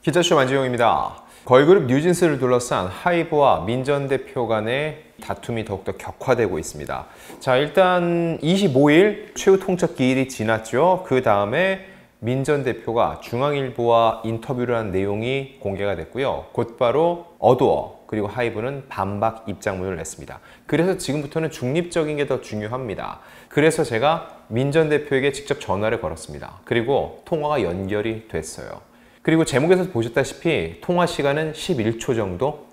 기자쇼 만지용입니다. 걸그룹 뉴진스를 둘러싼 하이브와 민 전 대표 간의 다툼이 더욱더 격화되고 있습니다. 자, 일단 25일 최후 통첩 기일이 지났죠. 그 다음에 민 전 대표가 중앙일보와 인터뷰를 한 내용이 공개가 됐고요. 곧바로 어두워 그리고 하이브는 반박 입장문을 냈습니다. 그래서 지금부터는 중립적인 게 더 중요합니다. 그래서 제가 민 전 대표에게 직접 전화를 걸었습니다. 그리고 통화가 연결이 됐어요. 그리고 제목에서 보셨다시피 통화 시간은 11초 정도?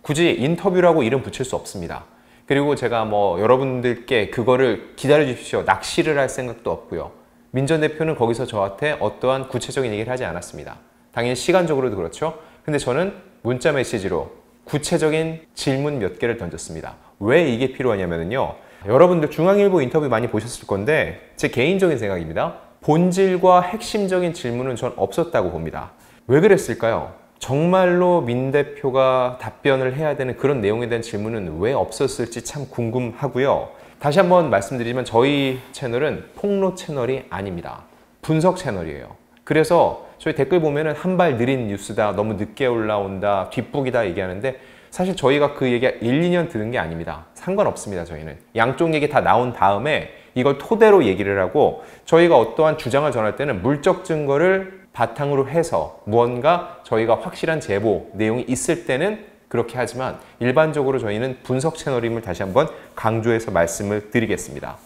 굳이 인터뷰라고 이름 붙일 수 없습니다. 그리고 제가 여러분들께 그거를 기다려 주십시오. 낚시를 할 생각도 없고요. 민 전 대표는 거기서 저한테 어떠한 구체적인 얘기를 하지 않았습니다. 당연히 시간적으로도 그렇죠. 근데 저는 문자 메시지로 구체적인 질문 몇 개를 던졌습니다. 왜 이게 필요하냐면요. 여러분들 중앙일보 인터뷰 많이 보셨을 건데 제 개인적인 생각입니다. 본질과 핵심적인 질문은 전 없었다고 봅니다. 왜 그랬을까요? 정말로 민 대표가 답변을 해야 되는 그런 내용에 대한 질문은 왜 없었을지 참 궁금하고요. 다시 한번 말씀드리지만 저희 채널은 폭로 채널이 아닙니다. 분석 채널이에요. 그래서 저희 댓글 보면은 한 발 느린 뉴스다, 너무 늦게 올라온다, 뒷북이다 얘기하는데 사실 저희가 그 얘기가 1, 2년 들은 게 아닙니다. 상관없습니다. 저희는 양쪽 얘기 다 나온 다음에 이걸 토대로 얘기를 하고 저희가 어떠한 주장을 전할 때는 물적 증거를 바탕으로 해서 무언가 저희가 확실한 제보, 내용이 있을 때는 그렇게 하지만 일반적으로 저희는 분석 채널임을 다시 한번 강조해서 말씀을 드리겠습니다.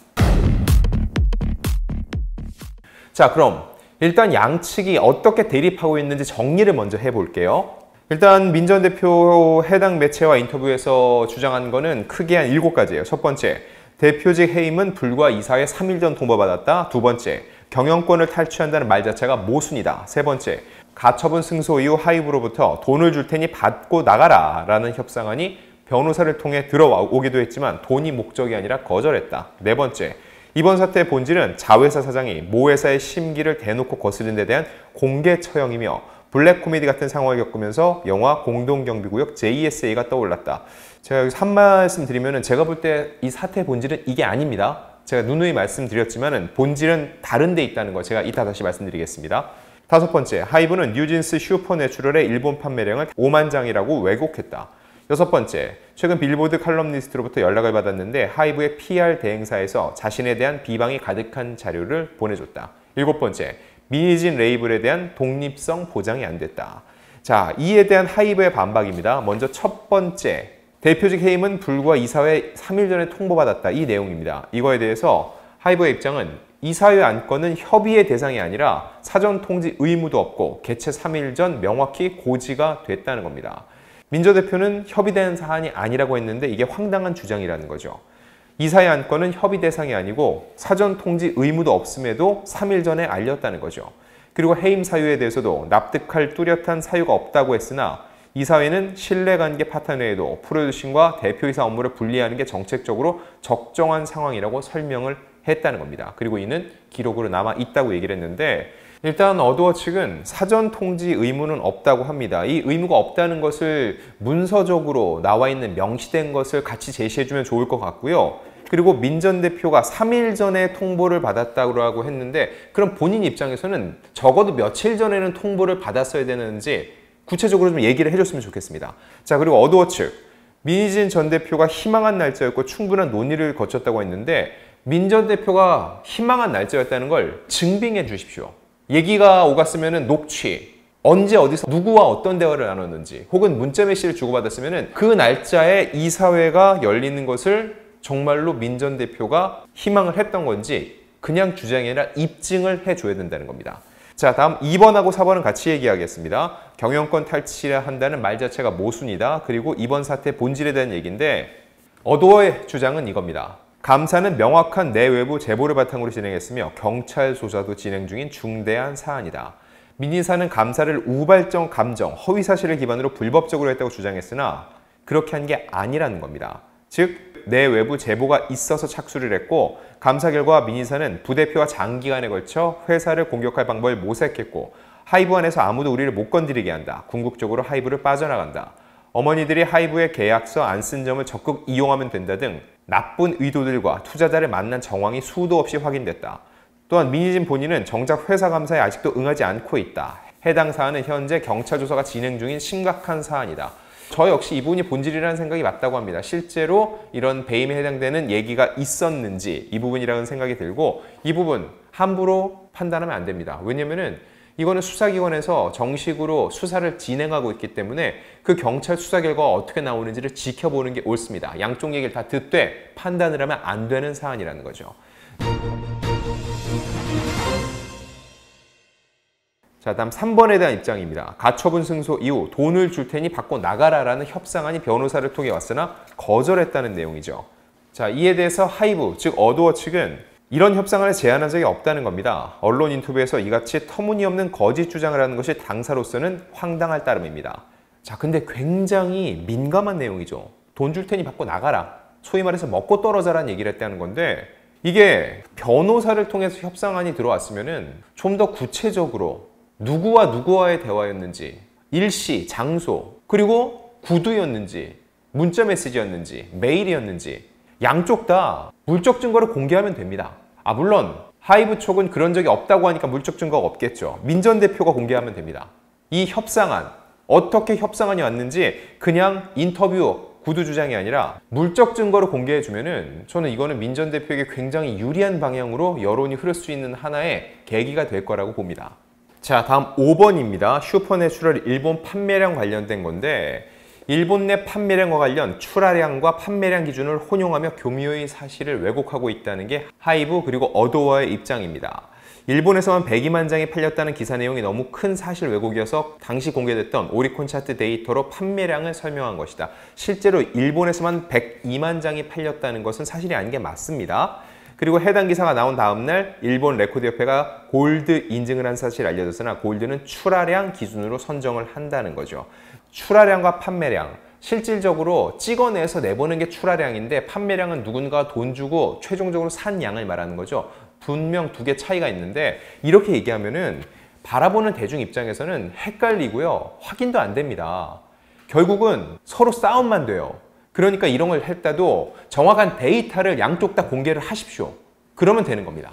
자, 그럼 일단 양측이 어떻게 대립하고 있는지 정리를 먼저 해볼게요. 일단 민 전 대표 해당 매체와 인터뷰에서 주장한 거는 크게 한 7가지예요. 첫 번째, 대표직 해임은 불과 이사회 3일 전 통보받았다. 두 번째, 경영권을 탈취한다는 말 자체가 모순이다. 세 번째, 가처분 승소 이후 하이브로부터 돈을 줄 테니 받고 나가라 라는 협상안이 변호사를 통해 들어오기도 했지만 돈이 목적이 아니라 거절했다. 네 번째, 이번 사태의 본질은 자회사 사장이 모 회사의 심기를 대놓고 거스른 데 대한 공개 처형이며 블랙 코미디 같은 상황을 겪으면서 영화 공동경비구역 JSA가 떠올랐다. 제가 여기서 한 말씀 드리면은 제가 볼 때 이 사태의 본질은 이게 아닙니다. 제가 누누이 말씀드렸지만은 본질은 다른 데 있다는 거 제가 이따 다시 말씀드리겠습니다. 다섯 번째, 하이브는 뉴진스 슈퍼내추럴의 일본 판매량을 5만 장이라고 왜곡했다. 여섯 번째, 최근 빌보드 칼럼니스트로부터 연락을 받았는데 하이브의 PR 대행사에서 자신에 대한 비방이 가득한 자료를 보내줬다. 일곱 번째, 미니진 레이블에 대한 독립성 보장이 안 됐다. 자, 이에 대한 하이브의 반박입니다. 먼저 첫 번째, 대표직 해임은 불과 이사회 3일 전에 통보받았다. 이 내용입니다. 이거에 대해서 하이브의 입장은 이사회 안건은 협의의 대상이 아니라 사전 통지 의무도 없고 개최 3일 전 명확히 고지가 됐다는 겁니다. 민 전 대표는 협의된 사안이 아니라고 했는데 이게 황당한 주장이라는 거죠. 이사회 안건은 협의 대상이 아니고 사전 통지 의무도 없음에도 3일 전에 알렸다는 거죠. 그리고 해임 사유에 대해서도 납득할 뚜렷한 사유가 없다고 했으나 이사회는 신뢰관계 파탄 외에도 프로듀싱과 대표이사 업무를 분리하는 게 정책적으로 적정한 상황이라고 설명을 했다는 겁니다. 그리고 이는 기록으로 남아 있다고 얘기를 했는데 일단 어두워 측은 사전 통지 의무는 없다고 합니다. 이 의무가 없다는 것을 문서적으로 나와 있는 명시된 것을 같이 제시해주면 좋을 것 같고요. 그리고 민 전 대표가 3일 전에 통보를 받았다고 했는데 그럼 본인 입장에서는 적어도 며칠 전에는 통보를 받았어야 되는지 구체적으로 좀 얘기를 해줬으면 좋겠습니다. 자, 그리고 어두워 측, 민희진 전 대표가 희망한 날짜였고 충분한 논의를 거쳤다고 했는데 민 전 대표가 희망한 날짜였다는 걸 증빙해 주십시오. 얘기가 오갔으면 녹취, 언제 어디서 누구와 어떤 대화를 나눴는지 혹은 문자 메시지를 주고받았으면 그 날짜에 이사회가 열리는 것을 정말로 민 전 대표가 희망을 했던 건지 그냥 주장이 아니라 입증을 해줘야 된다는 겁니다. 자, 다음 2번하고 4번은 같이 얘기하겠습니다. 경영권 탈취를 한다는 말 자체가 모순이다. 그리고 이번 사태 본질에 대한 얘기인데 어도어의 주장은 이겁니다. 감사는 명확한 내외부 제보를 바탕으로 진행했으며 경찰 조사도 진행 중인 중대한 사안이다. 민희사는 감사를 우발적 감정, 허위 사실을 기반으로 불법적으로 했다고 주장했으나 그렇게 한 게 아니라는 겁니다. 즉, 내외부 제보가 있어서 착수를 했고 감사 결과 민희사는 부대표와 장기간에 걸쳐 회사를 공격할 방법을 모색했고 하이브 안에서 아무도 우리를 못 건드리게 한다. 궁극적으로 하이브를 빠져나간다. 어머니들이 하이브의 계약서 안 쓴 점을 적극 이용하면 된다 등 나쁜 의도들과 투자자를 만난 정황이 수도 없이 확인됐다. 또한 민희진 본인은 정작 회사 감사에 아직도 응하지 않고 있다. 해당 사안은 현재 경찰 조사가 진행 중인 심각한 사안이다. 저 역시 이 부분이 본질이라는 생각이 맞다고 합니다. 실제로 이런 배임에 해당되는 얘기가 있었는지 이 부분이라는 생각이 들고, 이 부분 함부로 판단하면 안 됩니다. 왜냐면은 이거는 수사기관에서 정식으로 수사를 진행하고 있기 때문에 그 경찰 수사 결과가 어떻게 나오는지를 지켜보는 게 옳습니다. 양쪽 얘기를 다 듣되 판단을 하면 안 되는 사안이라는 거죠. 자, 다음 3번에 대한 입장입니다. 가처분 승소 이후 돈을 줄 테니 받고 나가라라는 협상안이 변호사를 통해 왔으나 거절했다는 내용이죠. 자, 이에 대해서 하이브, 즉 어도어 측은 이런 협상안을 제안한 적이 없다는 겁니다. 언론 인터뷰에서 이같이 터무니없는 거짓 주장을 하는 것이 당사로서는 황당할 따름입니다. 자, 근데 굉장히 민감한 내용이죠. 돈 줄 테니 받고 나가라. 소위 말해서 먹고 떨어져라는 얘기를 했다는 건데, 이게 변호사를 통해서 협상안이 들어왔으면은 좀 더 구체적으로 누구와 누구와의 대화였는지, 일시, 장소, 그리고 구두였는지, 문자 메시지였는지, 메일이었는지 양쪽 다 물적 증거를 공개하면 됩니다. 물론 하이브 쪽은 그런 적이 없다고 하니까 물적 증거가 없겠죠. 민 전 대표가 공개하면 됩니다. 이 협상안, 어떻게 협상안이 왔는지 그냥 인터뷰, 구두 주장이 아니라 물적 증거를 공개해주면은 저는 이거는 민 전 대표에게 굉장히 유리한 방향으로 여론이 흐를 수 있는 하나의 계기가 될 거라고 봅니다. 자, 다음 5번입니다. 슈퍼내추럴 일본 판매량 관련된 건데, 일본 내 판매량과 관련 출하량과 판매량 기준을 혼용하며 교묘히 사실을 왜곡하고 있다는 게 하이브 그리고 어도어의 입장입니다. 일본에서만 102만 장이 팔렸다는 기사 내용이 너무 큰 사실 왜곡이어서 당시 공개됐던 오리콘 차트 데이터로 판매량을 설명한 것이다. 실제로 일본에서만 102만 장이 팔렸다는 것은 사실이 아닌 게 맞습니다. 그리고 해당 기사가 나온 다음 날 일본 레코드협회가 골드 인증을 한 사실이 알려졌으나 골드는 출하량 기준으로 선정을 한다는 거죠. 출하량과 판매량, 실질적으로 찍어내서 내보는 게 출하량인데 판매량은 누군가 돈 주고 최종적으로 산 양을 말하는 거죠. 분명 두 개 차이가 있는데 이렇게 얘기하면은 바라보는 대중 입장에서는 헷갈리고요. 확인도 안 됩니다. 결국은 서로 싸움만 돼요. 그러니까 이런 걸 했다도 정확한 데이터를 양쪽 다 공개를 하십시오. 그러면 되는 겁니다.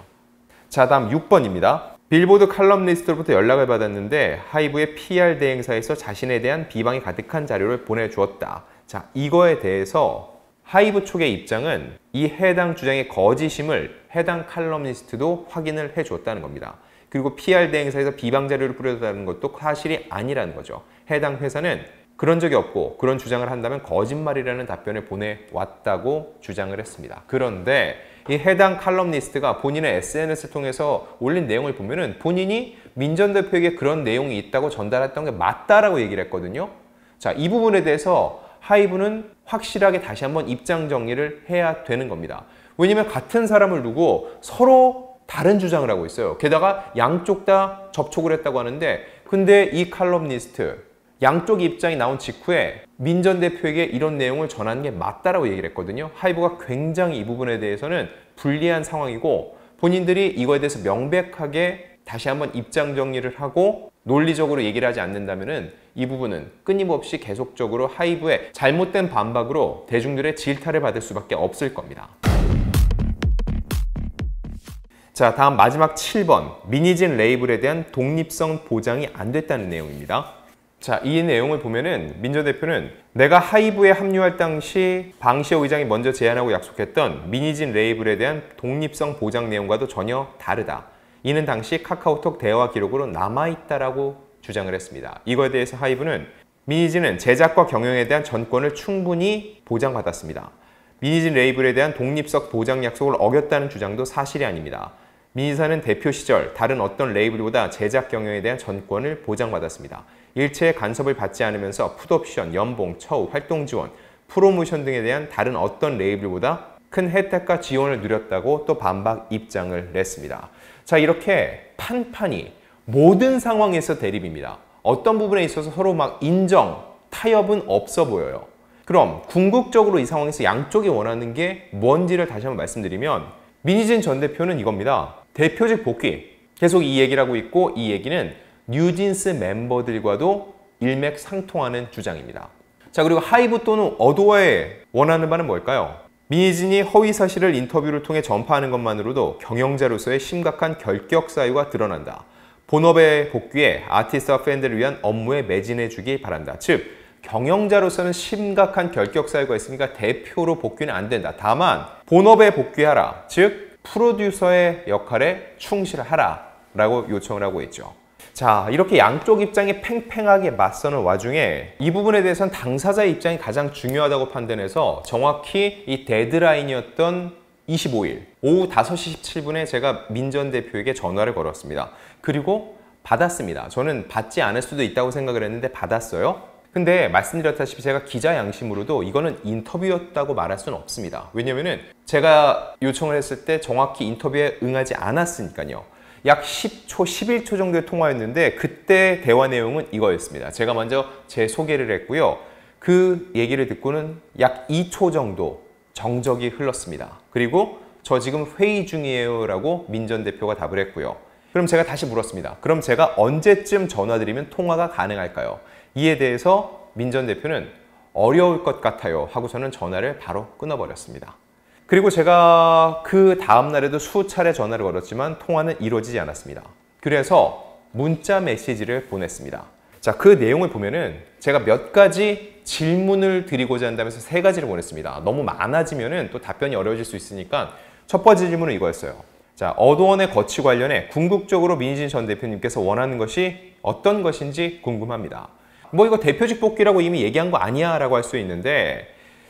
자, 다음 6번입니다. 빌보드 칼럼니스트로부터 연락을 받았는데 하이브의 PR 대행사에서 자신에 대한 비방이 가득한 자료를 보내주었다. 자, 이거에 대해서 하이브 쪽의 입장은 이 해당 주장의 거짓임을 해당 칼럼니스트도 확인을 해줬다는 겁니다. 그리고 PR 대행사에서 비방 자료를 뿌려줬다는 것도 사실이 아니라는 거죠. 해당 회사는 그런 적이 없고 그런 주장을 한다면 거짓말이라는 답변을 보내왔다고 주장을 했습니다. 그런데 이 해당 칼럼니스트가 본인의 SNS를 통해서 올린 내용을 보면은 본인이 민 전 대표에게 그런 내용이 있다고 전달했던 게 맞다라고 얘기를 했거든요. 자, 이 부분에 대해서 하이브는 확실하게 다시 한번 입장 정리를 해야 되는 겁니다. 왜냐면 같은 사람을 두고 서로 다른 주장을 하고 있어요. 게다가 양쪽 다 접촉을 했다고 하는데, 근데 이 칼럼니스트 양쪽 입장이 나온 직후에 민 전 대표에게 이런 내용을 전하는 게 맞다라고 얘기를 했거든요. 하이브가 굉장히 이 부분에 대해서는 불리한 상황이고 본인들이 이거에 대해서 명백하게 다시 한번 입장 정리를 하고 논리적으로 얘기를 하지 않는다면은 이 부분은 끊임없이 계속적으로 하이브의 잘못된 반박으로 대중들의 질타를 받을 수밖에 없을 겁니다. 자, 다음 마지막 7번. 민희진 레이블에 대한 독립성 보장이 안 됐다는 내용입니다. 자, 이 내용을 보면은 민 전 대표는 내가 하이브에 합류할 당시 방시혁 의장이 먼저 제안하고 약속했던 민희진 레이블에 대한 독립성 보장 내용과도 전혀 다르다. 이는 당시 카카오톡 대화 기록으로 남아있다라고 주장을 했습니다. 이거에 대해서 하이브는 민희진은 제작과 경영에 대한 전권을 충분히 보장받았습니다. 민희진 레이블에 대한 독립성 보장 약속을 어겼다는 주장도 사실이 아닙니다. 민희사는 대표 시절 다른 어떤 레이블보다 제작 경영에 대한 전권을 보장받았습니다. 일체의 간섭을 받지 않으면서 풋옵션, 연봉, 처우, 활동 지원, 프로모션 등에 대한 다른 어떤 레이블보다 큰 혜택과 지원을 누렸다고 또 반박 입장을 냈습니다. 자, 이렇게 판판이 모든 상황에서 대립입니다. 어떤 부분에 있어서 서로 막 인정, 타협은 없어 보여요. 그럼 궁극적으로 이 상황에서 양쪽이 원하는 게 뭔지를 다시 한번 말씀드리면 민희진 전 대표는 이겁니다. 대표직 복귀. 계속 이 얘기를 하고 있고 이 얘기는 뉴진스 멤버들과도 일맥상통하는 주장입니다. 자, 그리고 하이브 또는 어도어의 원하는 바는 뭘까요? 민희진이 허위 사실을 인터뷰를 통해 전파하는 것만으로도 경영자로서의 심각한 결격 사유가 드러난다. 본업에 복귀해 아티스트와 팬들을 위한 업무에 매진해주기 바란다. 즉, 경영자로서는 심각한 결격 사유가 있으니까 대표로 복귀는 안 된다. 다만 본업에 복귀하라. 즉, 프로듀서의 역할에 충실하라 라고 요청을 하고 있죠. 자, 이렇게 양쪽 입장이 팽팽하게 맞서는 와중에 이 부분에 대해서는 당사자의 입장이 가장 중요하다고 판단해서 정확히 이 데드라인이었던 25일 오후 5시 17분에 제가 민 전 대표에게 전화를 걸었습니다. 그리고 받았습니다. 저는 받지 않을 수도 있다고 생각을 했는데 받았어요. 근데 말씀드렸다시피 제가 기자 양심으로도 이거는 인터뷰였다고 말할 수는 없습니다. 왜냐면은 제가 요청을 했을 때 정확히 인터뷰에 응하지 않았으니까요. 약 10초, 11초 정도의 통화였는데 그때 대화 내용은 이거였습니다. 제가 먼저 제 소개를 했고요. 그 얘기를 듣고는 약 2초 정도 정적이 흘렀습니다. 그리고 저 지금 회의 중이에요 라고 민 전 대표가 답을 했고요. 그럼 제가 다시 물었습니다. 그럼 제가 언제쯤 전화드리면 통화가 가능할까요? 이에 대해서 민 전 대표는 어려울 것 같아요 하고서는 전화를 바로 끊어버렸습니다. 그리고 제가 그 다음날에도 수차례 전화를 걸었지만 통화는 이루어지지 않았습니다. 그래서 문자 메시지를 보냈습니다. 자, 그 내용을 보면은 제가 몇 가지 질문을 드리고자 한다면서 3가지를 보냈습니다. 너무 많아지면은 또 답변이 어려워질 수 있으니까 첫 번째 질문은 이거였어요. 자, 어도원의 거취 관련해 궁극적으로 민희진 전 대표님께서 원하는 것이 어떤 것인지 궁금합니다. 뭐 이거 대표직 복귀라고 이미 얘기한 거 아니야 라고 할 수 있는데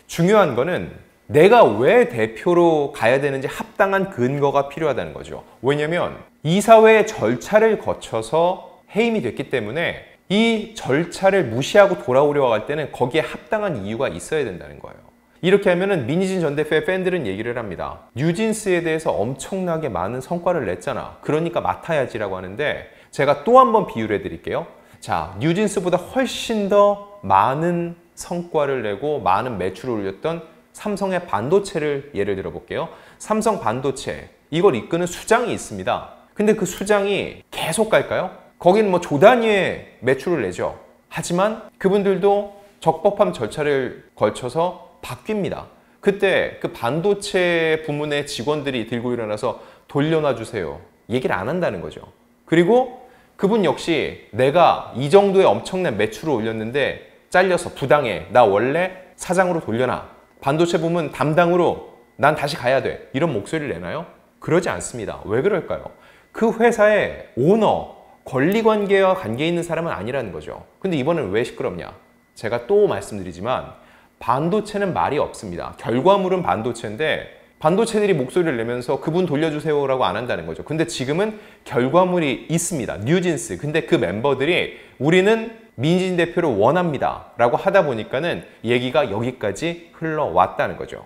중요한 거는 내가 왜 대표로 가야 되는지 합당한 근거가 필요하다는 거죠. 왜냐면 이사회의 절차를 거쳐서 해임이 됐기 때문에 이 절차를 무시하고 돌아오려고 할 때는 거기에 합당한 이유가 있어야 된다는 거예요. 이렇게 하면은 민희진 전 대표의 팬들은 얘기를 합니다. 뉴진스에 대해서 엄청나게 많은 성과를 냈잖아. 그러니까 맡아야지라고 하는데 제가 또 한 번 비유를 해드릴게요. 자, 뉴진스보다 훨씬 더 많은 성과를 내고 많은 매출을 올렸던 삼성의 반도체를 예를 들어 볼게요. 삼성 반도체, 이걸 이끄는 수장이 있습니다. 근데 그 수장이 계속 갈까요? 거기는 뭐 조 단위의 매출을 내죠. 하지만 그분들도 적법한 절차를 걸쳐서 바뀝니다. 그때 그 반도체 부문의 직원들이 들고 일어나서 돌려놔 주세요. 얘기를 안 한다는 거죠. 그리고 그분 역시 내가 이 정도의 엄청난 매출을 올렸는데 잘려서 부당해. 나 원래 사장으로 돌려놔. 반도체 부문 담당으로 난 다시 가야 돼. 이런 목소리를 내나요? 그러지 않습니다. 왜 그럴까요? 그 회사의 오너, 권리관계와 관계 있는 사람은 아니라는 거죠. 근데 이번엔 왜 시끄럽냐? 제가 또 말씀드리지만 반도체는 말이 없습니다. 결과물은 반도체인데 반도체들이 목소리를 내면서 그분 돌려주세요라고 안 한다는 거죠. 근데 지금은 결과물이 있습니다. 뉴진스. 근데 그 멤버들이 우리는 민희진 대표를 원합니다 라고 하다 보니까는 얘기가 여기까지 흘러왔다는 거죠.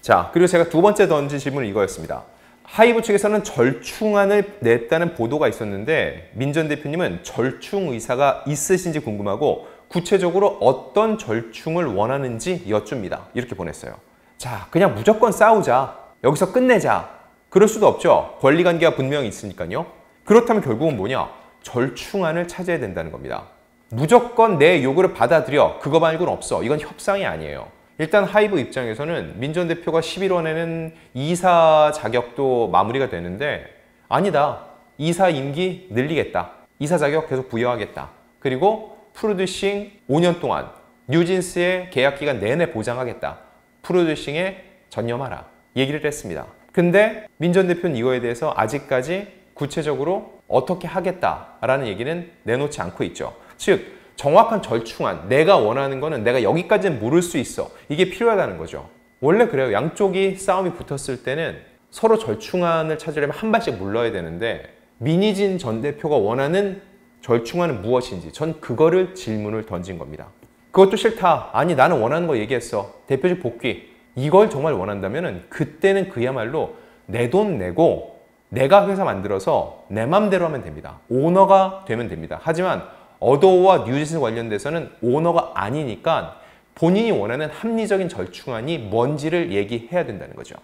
자, 그리고 제가 두 번째 던진 질문은 이거였습니다. 하이브 측에서는 절충안을 냈다는 보도가 있었는데 민 전 대표님은 절충 의사가 있으신지 궁금하고 구체적으로 어떤 절충을 원하는지 여쭙니다. 이렇게 보냈어요. 자, 그냥 무조건 싸우자. 여기서 끝내자. 그럴 수도 없죠. 권리관계가 분명히 있으니까요. 그렇다면 결국은 뭐냐? 절충안을 찾아야 된다는 겁니다. 무조건 내 요구를 받아들여. 그거 말고는 없어. 이건 협상이 아니에요. 일단 하이브 입장에서는 민 전 대표가 11월에는 이사 자격도 마무리가 되는데 아니다. 이사 임기 늘리겠다. 이사 자격 계속 부여하겠다. 그리고 프로듀싱 5년 동안 뉴진스의 계약 기간 내내 보장하겠다. 프로듀싱에 전념하라. 얘기를 했습니다. 근데 민 전 대표는 이거에 대해서 아직까지 구체적으로 어떻게 하겠다라는 얘기는 내놓지 않고 있죠. 즉 정확한 절충안, 내가 원하는 거는 내가 여기까지는 물을 수 있어. 이게 필요하다는 거죠. 원래 그래요. 양쪽이 싸움이 붙었을 때는 서로 절충안을 찾으려면 한 발씩 물러야 되는데 민희진 전 대표가 원하는 절충안은 무엇인지 전 그거를 질문을 던진 겁니다. 그것도 싫다. 아니 나는 원하는 거 얘기했어. 대표직 복귀. 이걸 정말 원한다면 그때는 그야말로 내 돈 내고 내가 회사 만들어서 내 맘대로 하면 됩니다. 오너가 되면 됩니다. 하지만 어도어와 뉴진스 관련돼서는 오너가 아니니까 본인이 원하는 합리적인 절충안이 뭔지를 얘기해야 된다는 거죠.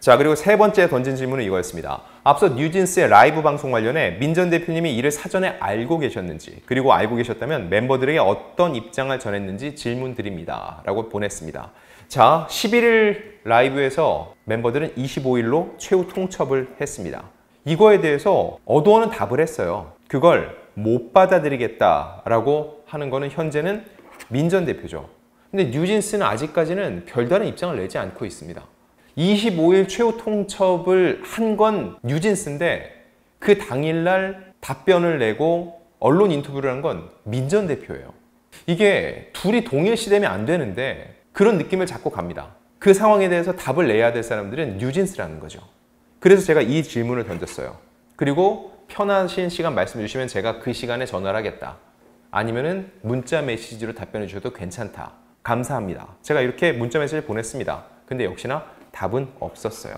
자, 그리고 세 번째 던진 질문은 이거였습니다. 앞서 뉴진스의 라이브 방송 관련해 민 전 대표님이 이를 사전에 알고 계셨는지, 그리고 알고 계셨다면 멤버들에게 어떤 입장을 전했는지 질문 드립니다. 라고 보냈습니다. 자, 11일 라이브에서 멤버들은 25일로 최후 통첩을 했습니다. 이거에 대해서 어도어는 답을 했어요. 그걸 못 받아들이겠다라고 하는 거는 현재는 민 전 대표죠. 근데 뉴진스는 아직까지는 별다른 입장을 내지 않고 있습니다. 25일 최후 통첩을 한 건 뉴진스인데 그 당일날 답변을 내고 언론 인터뷰를 한 건 민 전 대표예요. 이게 둘이 동일시되면 안 되는데 그런 느낌을 자꾸 갑니다. 그 상황에 대해서 답을 내야 될 사람들은 뉴진스라는 거죠. 그래서 제가 이 질문을 던졌어요. 그리고 편하신 시간 말씀해 주시면 제가 그 시간에 전화를 하겠다. 아니면은 문자 메시지로 답변해 주셔도 괜찮다. 감사합니다. 제가 이렇게 문자 메시지를 보냈습니다. 근데 역시나 답은 없었어요.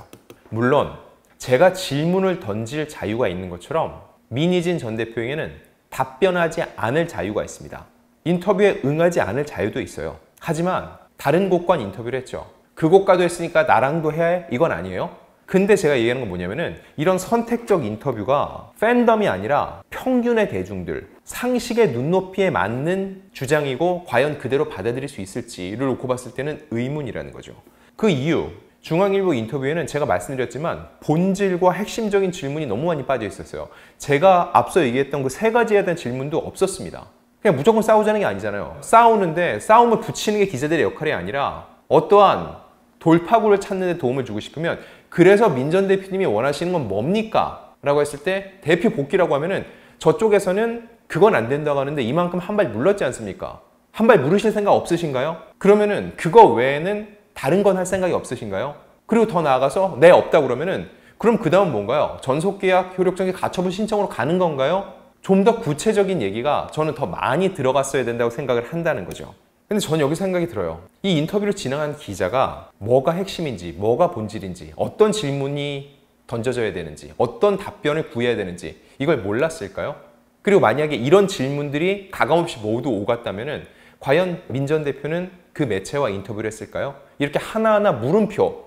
물론 제가 질문을 던질 자유가 있는 것처럼 민희진 전 대표에게는 답변하지 않을 자유가 있습니다. 인터뷰에 응하지 않을 자유도 있어요. 하지만 다른 곳과 인터뷰를 했죠. 그 곳과도 했으니까 나랑도 해야 해? 이건 아니에요. 근데 제가 얘기하는 건 뭐냐면은 이런 선택적 인터뷰가 팬덤이 아니라 평균의 대중들, 상식의 눈높이에 맞는 주장이고 과연 그대로 받아들일 수 있을지를 놓고 봤을 때는 의문이라는 거죠. 그 이유, 중앙일보 인터뷰에는 제가 말씀드렸지만 본질과 핵심적인 질문이 너무 많이 빠져 있었어요. 제가 앞서 얘기했던 그 세 가지에 대한 질문도 없었습니다. 그냥 무조건 싸우자는 게 아니잖아요. 싸우는데 싸움을 붙이는 게 기자들의 역할이 아니라 어떠한 돌파구를 찾는 데 도움을 주고 싶으면 그래서 민 전 대표님이 원하시는 건 뭡니까? 라고 했을 때 대표 복귀라고 하면은 저쪽에서는 그건 안 된다고 하는데 이만큼 한 발 물렀지 않습니까? 한 발 물으실 생각 없으신가요? 그러면은 그거 외에는 다른 건 할 생각이 없으신가요? 그리고 더 나아가서 네, 없다고 그러면은 그럼 그 다음 뭔가요? 전속계약 효력정지 가처분 신청으로 가는 건가요? 좀 더 구체적인 얘기가 저는 더 많이 들어갔어야 된다고 생각을 한다는 거죠. 근데 전 여기 생각이 들어요. 이 인터뷰를 진행한 기자가 뭐가 핵심인지, 뭐가 본질인지, 어떤 질문이 던져져야 되는지, 어떤 답변을 구해야 되는지 이걸 몰랐을까요? 그리고 만약에 이런 질문들이 가감없이 모두 오갔다면은 과연 민 전 대표는 그 매체와 인터뷰를 했을까요? 이렇게 하나하나 물음표,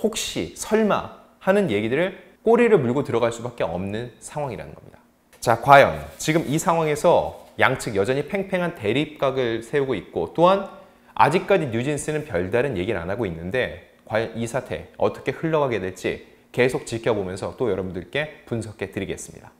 혹시, 설마 하는 얘기들을 꼬리를 물고 들어갈 수밖에 없는 상황이라는 겁니다. 자, 과연 지금 이 상황에서 양측 여전히 팽팽한 대립각을 세우고 있고 또한 아직까지 뉴진스는 별다른 얘기를 안 하고 있는데 과연 이 사태 어떻게 흘러가게 될지 계속 지켜보면서 또 여러분들께 분석해 드리겠습니다.